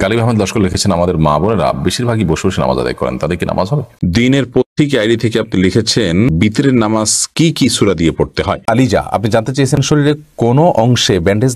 গালিব আহমেদ লস্কর লিখেছেন, আমাদের মা বোনেরা বেশিরভাগই বসে বসে নামাজ আদায় করেন, তাদের কি নামাজ হবে? দিনের পত্রিকা আইডি থেকে আপনি লিখেছেন বিতরের নামাজ কি কি সূরা দিয়ে পড়তে হয়। আলিজা, আপনি জানতে চেয়েছেন শরীরে কোনো অংশে ব্যান্ডেজ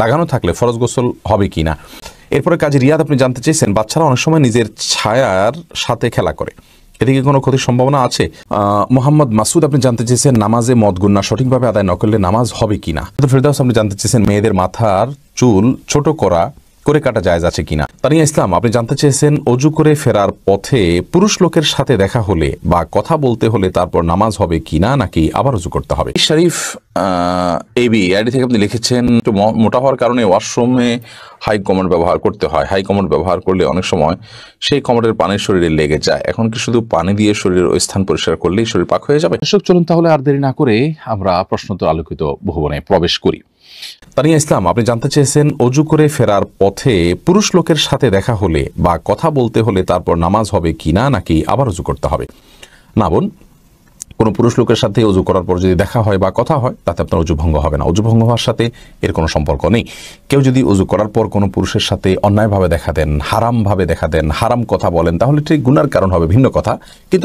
লাগানো থাকলে ফরজ গোসল হবে কিনা। এরপরে কাজী রিয়াদ, আপনি জানতে চেয়েছেন বাচ্চারা অনেক সময় নিজের ছায়ার সাথে খেলা করে, এদিকে কোনো ক্ষতির সম্ভাবনা আছে? মোহাম্মদ মাসুদ, আপনি জানতে চেয়েছেন নামাজে মদ গুন্না সঠিকভাবে আদায় না করলে নামাজ হবে কিনা। ফেরদাউস, আপনি জানতে চেয়েছেন মেয়েদের মাথার চুল ছোট করে কাটা জায়েজ আছে কিনা। তানিয়া ইসলাম, আপনি জানতে চেয়েছেন অজু করে ফেরার পথে পুরুষ লোকের সাথে দেখা হলে বা কথা বলতে হলে তারপর নামাজ হবে কিনা, নাকি আবার অজু করতে হবে। শরীফ এবি আইডি থেকে আপনি লিখেছেন, একটু মোটা হওয়ার কারণে ওয়াশরুমে হাই কমোড ব্যবহার করতে হয়। হাই কমোড ব্যবহার করলে অনেক সময় সেই কমোডের পানি শরীরে লেগে যায়। এখন কি শুধু পানি দিয়ে শরীরের ওই স্থান পরিষ্কার করলেই শরীর পাক হয়ে যাবে? দর্শক, চলুন তাহলে আর দেরি না করে আমরা প্রশ্নোত্তর আলোকিত ভুবনে প্রবেশ করি। তানিয়া ইসলাম, আপনি জানতে চেয়েছেন অজু করে ফেরার পথে পুরুষ লোকের সাথে দেখা হলে বা কথা বলতে হলে তারপর নামাজ হবে কিনা, নাকি আবার অজু করতে হবে। না বোন, কোনো পুরুষ লোকের সাথে অজু করার পর যদি দেখা হয় বা কথা হয় তাতে আপনার অজু ভঙ্গ হবে না। অজু ভঙ্গ হওয়ার সাথে এর কোনো সম্পর্ক নেই। কেউ যদি অজু করার পর কোনো পুরুষের সাথে অন্যায়ভাবে দেখা দেন, হারামভাবে দেখা দেন, হারাম কথা বলেন, তাহলে ঠিক গুনার কারণ হবে, ভিন্ন কথা, কিন্তু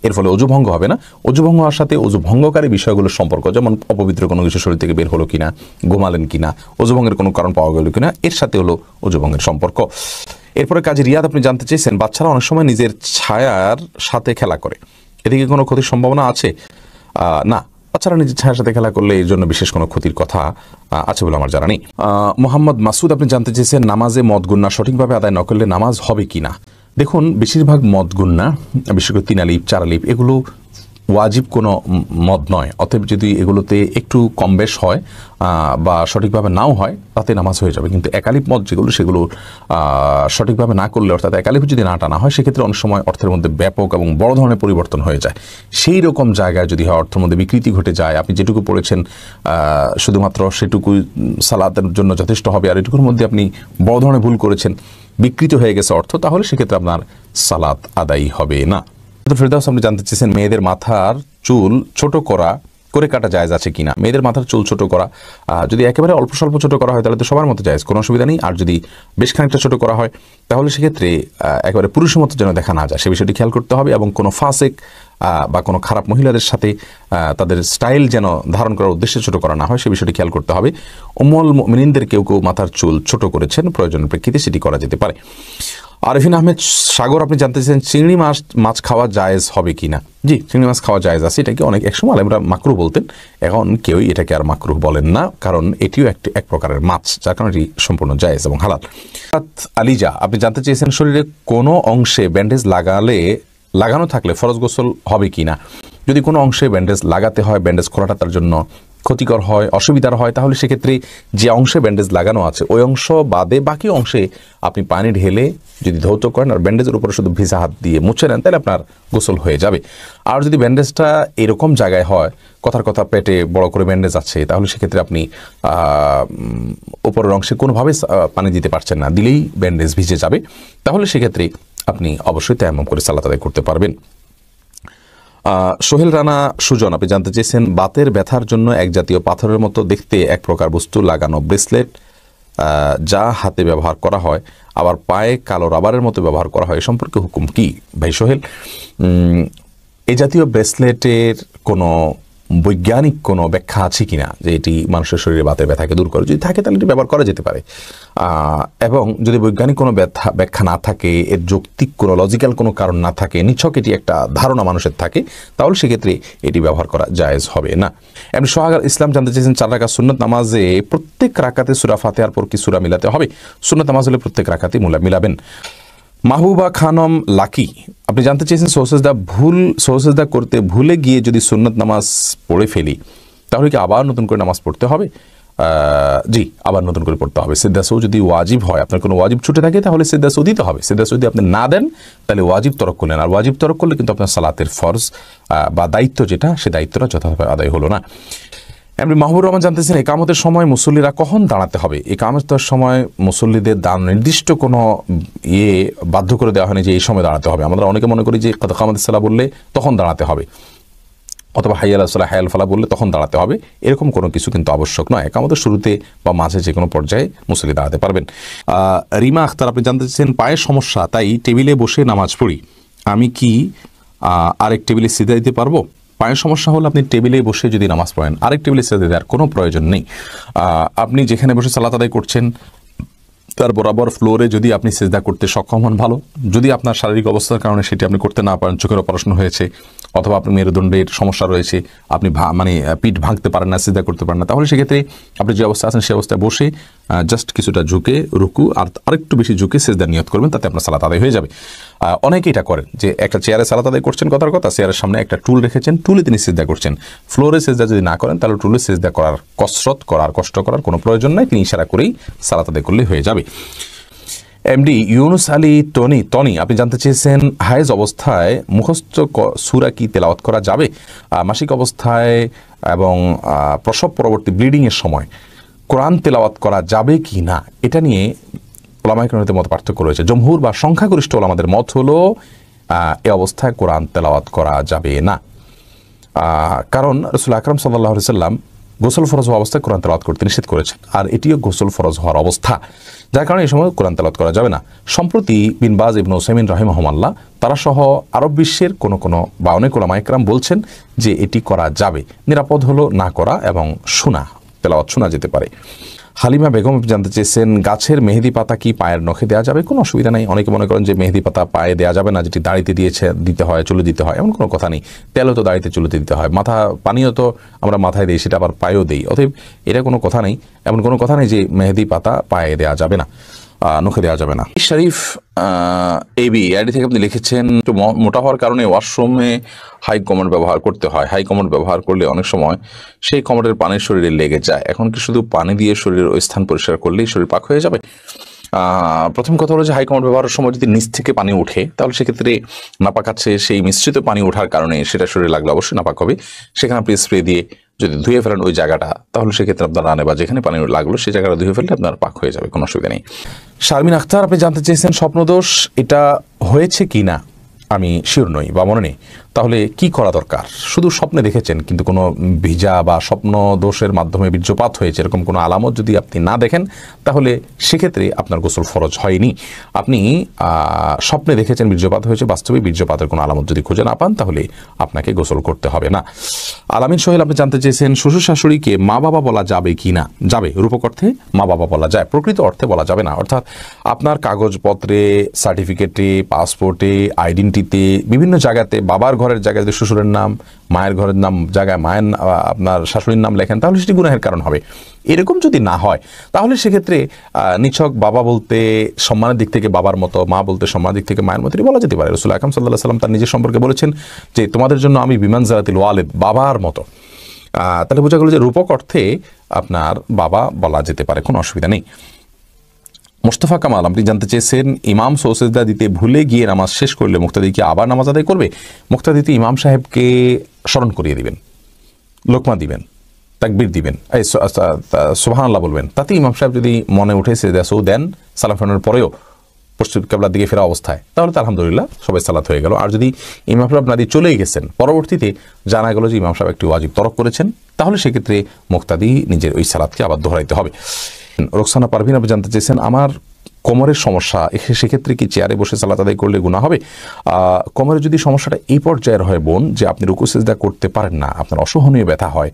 এর ফলে অজু ভঙ্গ হবে না। অজু ভঙ্গ হওয়ার সাথে অজু ভঙ্গকারী বিষয়গুলোর সম্পর্ক, যেমন অপবিত্র কোনো কিছু শরীর থেকে বের হলো কিনা, ঘুমালেন কিনা, অজু ভঙ্গের কোনো কারণ পাওয়া গেল কিনা, এর সাথে হলো অজু ভঙ্গের সম্পর্ক। এরপরে কাজী রিয়াদ, আপনি জানতে চেয়েছেন বাচ্চারা অনেক সময় নিজের ছায়ার সাথে খেলা করে, এদিকে কোনো ক্ষতির সম্ভাবনা আছে? না, বাচ্চারা নিজের ছায়ার সাথে খেলা করলে এর জন্য বিশেষ কোনো ক্ষতির কথা আছে বলে আমার জানা নেই। মোহাম্মদ মাসুদ, আপনি জানতে চেয়েছেন নামাজে মদ গুন্না সঠিকভাবে আদায় না করলে নামাজ হবে কিনা। দেখুন, বেশিরভাগ মদ গুন্না, বিশেষ করে 3 আলিফ 4 আলিফ, এগুলো ওয়াজিব কোনো মদ নয়। অতএব যদি এগুলোতে একটু কম বেশ হয় বা সঠিকভাবে নাও হয় তাতে নামাজ হয়ে যাবে। কিন্তু একালিফ মদ যেগুলো, সেগুলো সঠিকভাবে না করলে, অর্থাৎ একালিফ যদি না টানা হয়, সেক্ষেত্রে অনেক সময় অর্থের মধ্যে ব্যাপক এবং বড় ধরনের পরিবর্তন হয়ে যায়। সেই রকম জায়গায় যদি হয়, অর্থের মধ্যে বিকৃতি ঘটে যায়, আপনি যেটুকু পড়েছেন শুধুমাত্র সেটুকু সালাতের জন্য যথেষ্ট হবে, আর এটুকুর মধ্যে আপনি বড় ধরনের ভুল করেছেন, বিকৃত হয়ে গেছে অর্থ, তাহলে সেক্ষেত্রে আপনার সালাত আদায়ী হবে না। ফেরদাউস, আপনি জানতে চেয়েছেন মেয়েদের মাথার চুল ছোট করে কাটা জায়েজ আছে কিনা। মেয়েদের মাথার চুল ছোট করা যদি একেবারে অল্প স্বল্প ছোট করা হয় তাহলে তো সবার মতো জায়েজ, কোনো অসুবিধা নেই। আর যদি বেশ খানিকটা ছোট করা হয় তাহলে সেক্ষেত্রে একেবারে পুরুষের মতো যেন দেখা না যায় সে বিষয়টি খেয়াল করতে হবে, এবং কোনো ফাসেক বা কোনো খারাপ মহিলাদের সাথে তাদের স্টাইল যেন ধারণ করার উদ্দেশ্যে ছোট করা না হয় সে বিষয়টি খেয়াল করতে হবে। উম্মুল মুমিনিনদের কেউ মাথার চুল ছোট করেছেন, প্রয়োজনের প্রেক্ষিতে সেটি করা যেতে পারে। আরিফিন আহমেদ সাগর, আপনি জানতে চাইছেন চিংড়ি মাছ খাওয়া জায়েজ হবে কিনা। জি, চিংড়ি মাছ খাওয়া জায়েজ আছে। এটাকে একসময় আলেমরা মাকরুহ বলতেন, এখন কেউই এটাকে আর মাকরুহ বলেন না, কারণ এটিও এক প্রকারের মাছ, যার কারণে এটি সম্পূর্ণ জায়েজ এবং হালাল। আলিজা, আপনি জানতে চেয়েছেন শরীরে কোনো অংশে ব্যান্ডেজ লাগানো থাকলে ফরজ গোসল হবে কিনা। যদি কোনো অংশে ব্যান্ডেজ লাগাতে হয়, ব্যান্ডেজ খোলাটা তার জন্য ক্ষতিকর হয়, অসুবিধার হয়, তাহলে সেক্ষেত্রে যে অংশে ব্যান্ডেজ লাগানো আছে ওই অংশ বাদে বাকি অংশে আপনি পানি ঢেলে যদি ধৌত করেন আর ব্যান্ডেজের উপরে শুধু ভিজা হাত দিয়ে মুছে নেন, তাহলে আপনার গোসল হয়ে যাবে। আর যদি ব্যান্ডেজটা এরকম জায়গায় হয়, কথার কথা পেটে বড় করে ব্যান্ডেজ আছে, তাহলে সেক্ষেত্রে আপনি উপরের অংশে কোনোভাবে পানি দিতে পারছেন না, দিলেই ব্যান্ডেজ ভিজে যাবে, তাহলে সেক্ষেত্রে আপনি অবশ্যই তায়াম্মুম করে সালাত আদায় করতে পারবেন। সোহেল রানা সুজন, আপনি জানতে চেয়েছেন বাতের ব্যথার জন্য এক জাতীয় পাথরের মতো দেখতে এক প্রকার বস্তু লাগানো ব্রেসলেট যা হাতে ব্যবহার করা হয় আবার পায়ে কালো রাবারের মতো ব্যবহার করা হয়, এ সম্পর্কে হুকুম কি? ভাই সোহেল, এই জাতীয় ব্রেসলেটের কোনো বৈজ্ঞানিক কোনো ব্যাখ্যা আছে কিনা যে এটি মানুষের শরীরে বাতের ব্যথাকে দূর করে? যদি থাকে তাহলে এটি ব্যবহার করা যেতে পারে, এবং যদি বৈজ্ঞানিক কোনো ব্যাখ্যা না থাকে, এর যৌক্তিক কোনো লজিক্যাল কোনো কারণ না থাকে, নিছক এটি একটা ধারণা মানুষের থাকে, তাহলে সেক্ষেত্রে এটি ব্যবহার করা জায়েজ হবে না। এমনি সোহাগ ইসলাম জানতে চেয়েছেন 4 রাকাত সুন্নত নামাজে প্রত্যেক রাকাতে সূরা ফাতিহার পর কি সূরা মিলাতে হবে? সুন্নত নামাজ হলে প্রত্যেক রাকাতে মিলাবেন। মাহবুবা খানম লাকি, আপনি জানতে চেয়েছেন সহসেজদা করতে ভুলে গিয়ে যদি সুন্নত নামাজ পড়ে ফেলি তাহলে কি আবার নতুন করে নামাজ পড়তে হবে? জি, আবার নতুন করে পড়তে হবে। সিদ্দাসও যদি ওয়াজিব হয়, আপনার কোনো ওয়াজিব ছুটে থাকে তাহলে সিদ্দাসও দিতে হবে। সিদ্দাসও যদি আপনি না দেন তাহলে ওয়াজিব তরক করলেন, আর ওয়াজিব তরক করলে কিন্তু আপনার সালাতের ফরজ বা দায়িত্ব যেটা, সে দায়িত্বটা যথাযথভাবে আদায় হলো না। এমনি মাহবুর রহমান জানতেছেন একামতের সময় মুসল্লিরা কখন দাঁড়াতে হবে? একামতের সময় মুসল্লিদের নির্দিষ্ট কোনো বাধ্য করে দেওয়া হয়নি যে এই সময় দাঁড়াতে হবে। আমরা অনেকে মনে করি যে একামতের সালাহ বললে তখন দাঁড়াতে হবে। অথবা হাইয়াল আসলা হায়াল ফালা বললে তখন দাঁড়াতে হবে, এরকম কোনো কিছু কিন্তু আবশ্যক নয়। একামতের শুরুতে বা মাঝে যে কোনো পর্যায়ে মুসল্লি দাঁড়াতে পারবেন। রিমা আখতার, আপনি জানতে চাচ্ছেন পায়ের সমস্যা, তাই টেবিলে বসে নামাজ পড়ি, আমি কি আরেক টেবিলে সিজদা দিতে পারবো? পায়ের সমস্যা হলে আপনি টেবিলে বসে যদি নামাজ পড়েন, আরেক টেবিলে সিজদা দেওয়ার কোনো প্রয়োজন নেই। আপনি যেখানে বসে সালাত আদায় করছেন তার বরাবর ফ্লোরে যদি আপনি সিজদা করতে সক্ষম হন ভালো, যদি আপনার শারীরিক অবস্থার কারণে সেটি আপনি করতে না পারেন, চোখের অপারেশন হয়েছে অথবা আপনার মেরুদণ্ডের সমস্যা রয়েছে, আপনি পিঠ ভাঙতে পারেন না, সিজদা করতে পারেন না, তাহলে সেক্ষেত্রে আপনি যে অবস্থা আছেন সেই অবস্থায় বসে জাস্ট কিছুটা ঝুঁকে রুকু আর আরেকটু বেশি ঝুঁকে সিজদা নিয়ত করবেন, তাতে আপনার সালাত আদায় হয়ে যাবে। অনেকে এটা করেন যে একটা চেয়ারে সালাত আদায় করছেন, কথার কথা চেয়ারের সামনে একটা টুল রেখেছেন, টুলে তিনি সিজদা করছেন। ফ্লোরে সিজদা যদি না করেন তাহলে টুলে সিজদা করার কষ্ট করার কোনো প্রয়োজন নাই, তিনি ইশারা করেই সালাত আদায় করলে হয়ে যাবে। এমডি ইউনুস আলী টনি, আপনি জানতে চেয়েছেন হায়েজ অবস্থায় মুখস্থ সূরা কি তেলাওয়াত করা যাবে? মাসিক অবস্থায় এবং প্রসব পরবর্তী ব্লিডিংয়ের সময় কোরআন তেলাওয়াত করা যাবে কি না, এটা নিয়ে ওলামায়ে কেরামের মত পার্থক্য রয়েছে। জমহুর বা সংখ্যাগরিষ্ঠ ওলামাদের মত হলো এ অবস্থায় কোরআন তেলাওয়াত করা যাবে না, কারণ রাসূল আকরাম সাল্লাল্লাহু আলাইহি ওয়াসাল্লাম গোসল ফরজ হওয়া অবস্থায় কোরআন তেলাওয়াত করতে নিষেধ করেছেন, আর এটিও গোসল ফরজ হওয়ার অবস্থা, যার কারণে এই সময় কোরআন তেলাওয়াত করা যাবে না। সম্প্রতি বিন বাজ ইবনে উসাইমিন রাহিমাহুল্লাহ তারা সহ আরব বিশ্বের কোনো বা অনেক ওলামায়ে কেরাম বলছেন যে এটি করা যাবে, নিরাপদ হলো না করা এবং তেলাওয়াত শোনা যেতে পারে। হালিমা বেগম জানতে চেয়েছেন গাছের মেহেদি পাতা কি পায়ের নখে দেওয়া যাবে? কোনো অসুবিধা নেই। অনেকে মনে করেন যে মেহেদি পাতা পায়ে দেওয়া যাবে না, যেটি দাড়িতে দিতে হয়, চুলে দিতে হয়, এমন কোনো কথা নেই। তেলও তো দাড়িতে চুলেতে দিতে হয়, পানিও তো আমরা মাথায় দিই, সেটা আবার পায়েও দিই, অতএব এটা কোনো কথা নেই, এমন কোনো কথা নেই যে মেহেদি পাতা পায়ে দেওয়া যাবে না, নখে দেওয়া যাবে না। শরীফ এবি আইডি থেকে আপনি লিখেছেন একটু মোটা হওয়ার কারণে ওয়াশরুমে হাই কমোড ব্যবহার করতে হয়, হাই কমোড ব্যবহার করলে অনেক সময় সেই কমোডের পানি শরীরে লেগে যায়, এখন কি শুধু পানি দিয়ে শরীরের ওই স্থান পরিষ্কার করলেই শরীর পাক হয়ে যাবে? প্রথম কথা হলো যে হাই কমোড ব্যবহারের সময় যদি নিচ থেকে পানি ওঠে তাহলে সেক্ষেত্রে নাপাক আছে, সেই মিশ্রিত পানি ওঠার কারণে সেটা শরীরে লাগলে অবশ্যই নাপাক হবে। সেখানে আপনি স্প্রে দিয়ে যদি ধুয়ে ফেলেন ওই জায়গাটা, তাহলে সেক্ষেত্রে আপনার রানে বা যেখানে পানি লাগলো সেই জায়গাটা ধুয়ে ফেললে আপনার পাক হয়ে যাবে, কোনো অসুবিধা নেই। শারমিন আখতার, আপনি জানতে চেয়েছেন স্বপ্নদোষ এটা হয়েছে কি না আমি শিওর নই বা মনে নেই, তাহলে কি করা দরকার? শুধু স্বপ্নে দেখেছেন কিন্তু কোনো ভিজা বা স্বপ্ন দোষের মাধ্যমে বীর্যপাত হয়েছে এরকম কোনো আলামত যদি আপনি না দেখেন তাহলে সেক্ষেত্রে আপনার গোসল ফরজ হয়নি। আপনি স্বপ্নে দেখেছেন বীর্যপাত হয়েছে, বাস্তবে বীর্যপাতের কোনো আলামত যদি খুঁজে না পান তাহলে আপনাকে গোসল করতে হবে না। আলামিন সোহেল, আপনি জানতে চেয়েছেন শ্বশুর শাশুড়িকে মা বাবা বলা যাবে কি না? যাবে, রূপক অর্থে মা বাবা বলা যায়, প্রকৃত অর্থে বলা যাবে না। অর্থাৎ আপনার কাগজপত্রে, সার্টিফিকেটে, পাসপোর্টে, আইডেন্টিতে, বিভিন্ন জায়গাতে বাবার ঘরের জায়গায় যদি শ্বশুরের নাম, মায়ের ঘরের নাম জায়গায় আপনার শাশুড়ির নাম লেখেন তাহলে সেটি গুনাহের কারণ হবে। এরকম যদি না হয় তাহলে সেক্ষেত্রে নিছক বাবা বলতে সম্মানের দিক থেকে বাবার মতো, মা বলতে সম্মানের দিক থেকে মায়ের মতো বলা যেতে পারে। রাসূল আকরাম সাল্লাল্লাহু আলাইহি ওয়াসাল্লাম তার নিজের সম্পর্কে বলেছেন যে তোমাদের জন্য আমি বিমানজারাতিল ওয়ালিদ, বাবার মতো। তাহলে বোঝা গেল যে রূপক অর্থে আপনার বাবা বলা যেতে পারে, কোনো অসুবিধা নেই। মোস্তফা কামাল, আপনি জানতে চেয়েছেন ইমাম সেজদা দিতে ভুলে গিয়ে নামাজ শেষ করলে মুক্তাদি কি আবার নামাজ আদায় করবে? মুক্তাদিতে ইমাম সাহেবকে স্মরণ করিয়ে দিবেন, লোকমা দিবেন, তাকবীর দিবেন, সুবহানাল্লাহ বলবেন, তাতে ইমাম সাহেব যদি মনে উঠে সেজদা সৌ দেন সালাম ফেরানোর পরেও পশ্চিম কিবলার দিকে ফেরা অবস্থায়, তাহলে তো আলহামদুলিল্লাহ সবাই সালাত হয়ে গেল। আর যদি ইমাম সাহেব নাদি চলেই গেছেন, পরবর্তীতে জানা গেল যে ইমাম সাহেব একটি ওয়াজিব তরক করেছেন, তাহলে সেক্ষেত্রে মুক্তাদি নিজের ওই সালাতকে আবার দোহরাইতে হবে। রোকসানা পারভিন, আপনি জানতে চেয়েছেন আমার কোমরের সমস্যা, সেক্ষেত্রে কি চেয়ারে বসে সালাত আদায় করলে গুনাহ হবে? কোমরের যদি সমস্যাটা এই পর্যায়ের হয় বোন যে আপনি রুকু সিজদা করতে পারেন না, আপনার অসহনীয় ব্যথা হয়,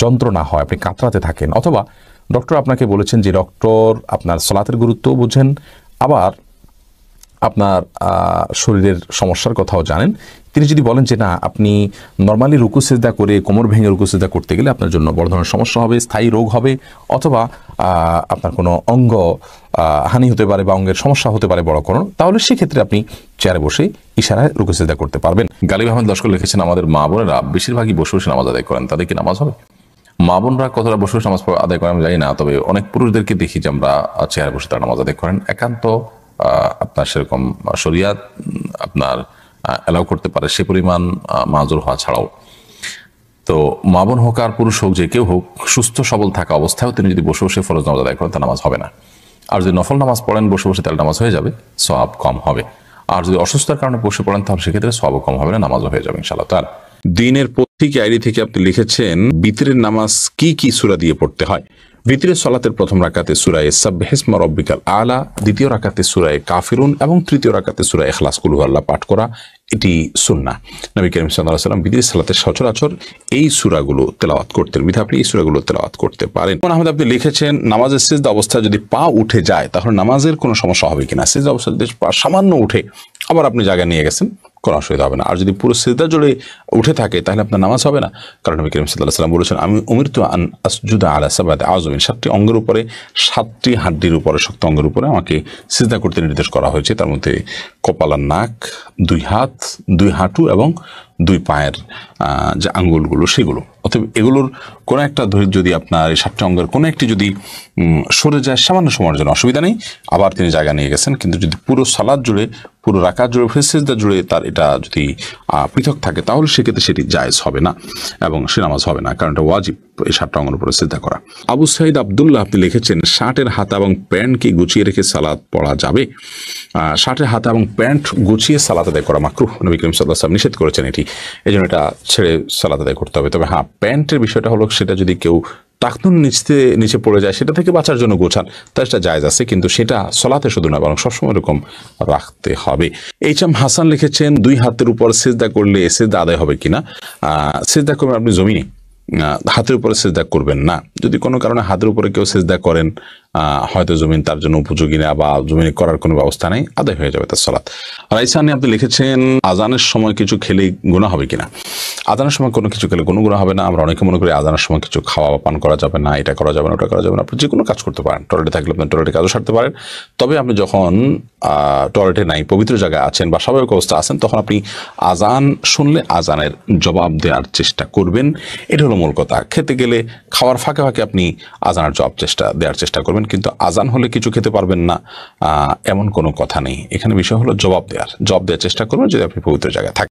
যন্ত্রণা হয়, আপনি কাতরাতে থাকেন, অথবা ডক্টর আপনাকে বলেছেন যে ডক্টর আপনার সালাতের গুরুত্ব বুঝেন, আবার আপনার শরীরের সমস্যার কথাও জানেন, তিনি যদি বলেন যে না আপনি নর্মালি রুকু সিজদা করে কোমর ভেঙে রুকু সিজদা করতে গেলে আপনার জন্য বড় ধরনের সমস্যা হবে, স্থায়ী রোগ হবে, অথবা আপনার কোনো অঙ্গ হানি হতে পারে বা অঙ্গের সমস্যা হতে পারে বড় কোনো, তাহলে সেক্ষেত্রে আপনি চেয়ারে বসে ইশারায় রুকু সিজদা করতে পারবেন। গালিব আহমেদ লস্কর লিখেছেন আমাদের মা বোনেরা বেশিরভাগই বসে বসে নামাজ আদায় করেন, তাদের কি নামাজ হবে? মা বোনরা কতটা বসে বসে নামাজ আদায় করেন আমি জানি না, তবে অনেক পুরুষদেরকে দেখি যে আমরা চেয়ারে বসে তারা নামাজ আদায় করেন। একান্ত আপনার সেরকম শরিয়াত আপনার অ্যালাউ করতে পারে সে পরিমাণ মাজুর হওয়া ছাড়াও, তো মা বোন হোক আর পুরুষ হোক যে কেউ হোক, সুস্থ সবল থাকা অবস্থায়ও তিনি যদি বসে বসে ফরজ নামাজ আদায় করেন তার নামাজ হবে না। আর যদি নফল নামাজ পড়েন বসে বসে তাহলে নামাজ হয়ে যাবে, সওয়াব কম হবে। আর যদি অসুস্থতার কারণে বসে পড়েন তাহলে সেক্ষেত্রে সওয়াবও কম হবে না, নামাজও হয়ে যাবে ইনশাআল্লাহ তাআলা। দিনের ঠিক আইডি থেকে আপনি লিখেছেন বিতরের নামাজ কি কি সূরা দিয়ে পড়তে হয়। বিতরের সালাতের প্রথম রাকাতে সূরা সাব্বিহিসমা রাব্বিকাল আলা, দ্বিতীয় রাকাতে সূরা কাফিরুন এবং তৃতীয় রাকাতে সূরা ইখলাস কুল হুয়াল্লাহ পাঠ করা, এটি সুন্নাহ। নবী করিম সাল্লাল্লাহু আলাইহি ওয়াসাল্লাম বিতরের সালাতের সচরাচর এই সূরাগুলো তেলাওয়াত করতেন, বিধায় আপনি এই সূরাগুলো তেলাওয়াত করতে পারেন। আহমেদ আপনি লিখেছেন নামাজের সিজদা অবস্থায় যদি পা উঠে যায় তাহলে নামাজের কোনো সমস্যা হবে কিনা। সিজদা অবস্থায় যদি পা সামান্য উঠে আবার আপনি জায়গায় নিয়ে গেছেন, কোনো অসুবিধা হবে না। আর যদি পুরো সিজদা জুড়ে উঠে থাকে তাহলে আপনার নামাজ হবে না, কারণ নবী করিম সাল্লাল্লাহু আলাইহি ওয়াসাল্লাম বলেছেন আমি উমিরতু আন আসজুদা আলা সাবআতি আযমিন, 7টি অঙ্গের উপরে, 7টি হাড্ডির উপরে, শক্ত অঙ্গের উপরে আমাকে সিজদা করতে নির্দেশ করা হয়েছে। তার মধ্যে কপাল আর নাক, 2 হাত, 2 হাঁটু এবং 2 পায়ের যে আঙ্গুলগুলো সেগুলো। অতএব এগুলোর কোনো একটা যদি আপনার এই 7টি অঙ্গের কোনো একটি যদি সরে যায় সামান্য সময়ের জন্য অসুবিধা নেই, আবার তিনি জায়গা নিয়ে গেছেন। কিন্তু যদি পুরো সালাত জুড়ে, পুরো রাকাত জুড়ে, সিজদা জুড়ে তার এটা যদি পৃথক থাকে তাহলে সেক্ষেত্রে সেটি জায়েজ হবে না এবং সে নামাজ হবে না, কারণ এটা ওয়াজিব এই 7টা অঙ্গের উপরে সিজদা করা। আবু সাইদ আব্দুল্লাহ আপনি লিখেছেন শার্টের হাতা এবং প্যান্ট কি গুছিয়ে রেখে সালাত পড়া যাবে? শার্টের হাতা এবং প্যান্ট গুছিয়ে সালাত আদায় করা মাকরুহ, নবী করিম সাল্লাল্লাহু আলাইহি ওয়াসাল্লাম নিষেধ করেছেন এটি, এই জন্য এটা ছেড়ে সালাত আদায় করতে হবে। তবে হ্যাঁ, প্যান্টের বিষয়টা হলো সেটা যদি কেউ টাকনুন নিচে পড়ে যায় সেটা থেকে বাঁচার জন্য গোছান, তার সেটা জায়েজ আছে, কিন্তু সেটা সলাতে শুধু না বরং সবসময় এরকম রাখতে হবে। এইচ.এম. হাসান লিখেছেন 2 হাতের উপর সিজদা করলে সিজদা আদায় হবে কিনা। সিজদা করবেন আপনি জমিনে, হাতের উপরে সিজদা করবেন না। যদি কোনো কারণে হাতের উপরে কেউ সিজদা করেন, হয়তো জমিন তার জন্য উপযোগী না বা জমিনে করার কোনো ব্যবস্থা নেই, আদায় হয়ে যাবে তার সালাত। রাইসানি আপনি লিখেছেন আজানের সময় কিছু খেলে গুনাহ হবে কিনা। আজানের সময় কোনো কিছু খেলে কোনো গুনাহ হবে না। আমরা অনেকে মনে করি আজানের সময় কিছু খাওয়া বা পান করা যাবে না, এটা করা যাবে না, ওটা করা যাবে না। আপনি যে কোনো কাজ করতে পারেন, টয়লেটে থাকলে আপনি টয়লেটে কাজও সারতে পারেন। তবে আপনি যখন টয়লেটে নাই, পবিত্র জায়গায় আছেন বা স্বাভাবিক অবস্থা আছেন, তখন আপনি আজান শুনলে আজানের জবাব দেওয়ার চেষ্টা করবেন। এটা হলো মূল কথা। খেতে গেলে খাওয়ার ফাঁকে ফাঁকে আপনি আজানের জবাব দেওয়ার চেষ্টা করবেন, কিন্তু আজান হলে কিছু খেতে পারবেন না এমন কোনো কথা নেই। এখানে বিষয় হলো জবাব দেওয়ার চেষ্টা করবেন যদি আপনি পবিত্র জায়গায় থাকেন।